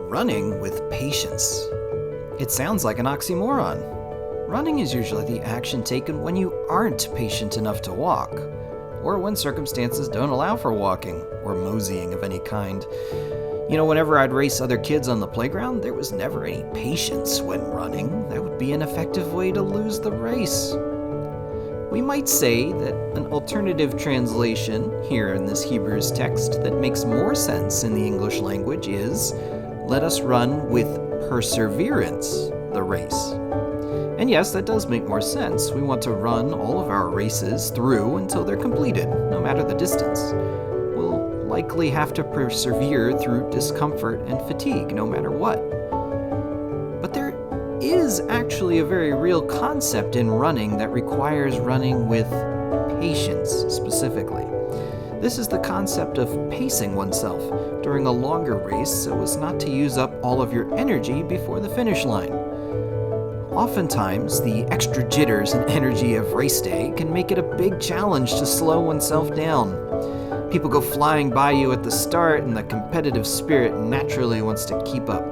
running with patience. It sounds like an oxymoron. Running is usually the action taken when you aren't patient enough to walk, or when circumstances don't allow for walking or moseying of any kind. Whenever I'd race other kids on the playground, there was never any patience when running. That would be an effective way to lose the race. We might say that an alternative translation here in this Hebrews text that makes more sense in the English language is, let us run with perseverance the race. And yes, that does make more sense. We want to run all of our races through until they're completed, no matter the distance. We'll likely have to persevere through discomfort and fatigue, no matter what. But there is actually a very real concept in running that requires running with patience specifically. This is the concept of pacing oneself during a longer race so as not to use up all of your energy before the finish line. Oftentimes, the extra jitters and energy of race day can make it a big challenge to slow oneself down. People go flying by you at the start, and the competitive spirit naturally wants to keep up.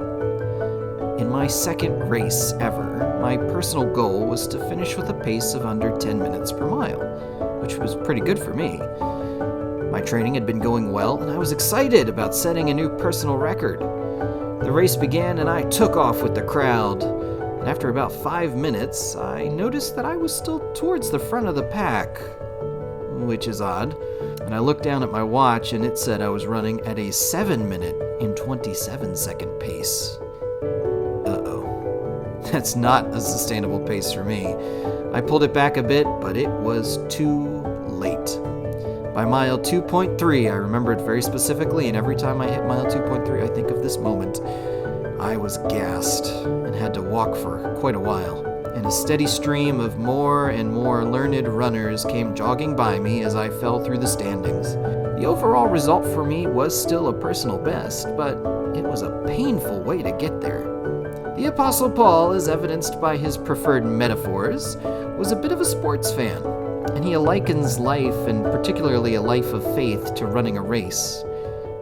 In my second race ever, my personal goal was to finish with a pace of under 10 minutes per mile, which was pretty good for me. My training had been going well, and I was excited about setting a new personal record. The race began, and I took off with the crowd. And after about 5 minutes, I noticed that I was still towards the front of the pack, which is odd. And I looked down at my watch, and it said I was running at a 7-minute and 27-second pace. That's not a sustainable pace for me. I pulled it back a bit, but it was too late. By mile 2.3, I remember it very specifically, and every time I hit mile 2.3, I think of this moment. I was gassed and had to walk for quite a while, and a steady stream of more and more learned runners came jogging by me as I fell through the standings. The overall result for me was still a personal best, but it was a painful way to get there. The Apostle Paul, as evidenced by his preferred metaphors, was a bit of a sports fan, and he likens life, and particularly a life of faith, to running a race.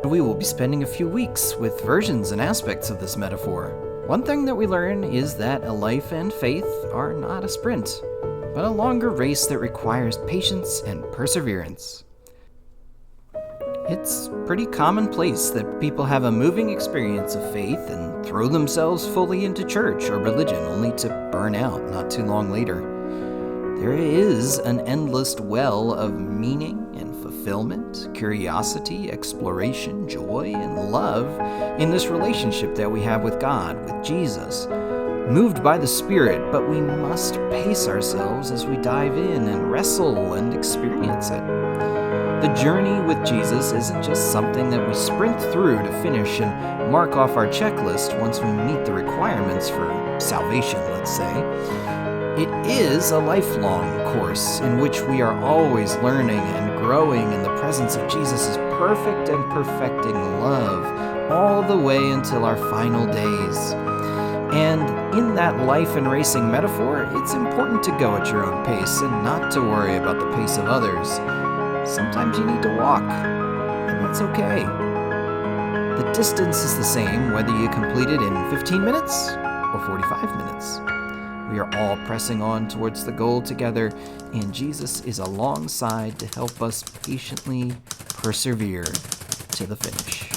We will be spending a few weeks with versions and aspects of this metaphor. One thing that we learn is that a life and faith are not a sprint, but a longer race that requires patience and perseverance. It's pretty commonplace that people have a moving experience of faith and throw themselves fully into church or religion only to burn out not too long later. There is an endless well of meaning and fulfillment, curiosity, exploration, joy, and love in this relationship that we have with God, with Jesus, moved by the Spirit, but we must pace ourselves as we dive in and wrestle and experience it. The journey with Jesus isn't just something that we sprint through to finish and mark off our checklist once we meet the requirements for salvation, let's say. It is a lifelong course in which we are always learning and growing in the presence of Jesus' perfect and perfecting love, all the way until our final days. And in that life and racing metaphor, it's important to go at your own pace and not to worry about the pace of others. Sometimes you need to walk, and that's okay. The distance is the same whether you complete it in 15 minutes or 45 minutes. We are all pressing on towards the goal together, and Jesus is alongside to help us patiently persevere to the finish.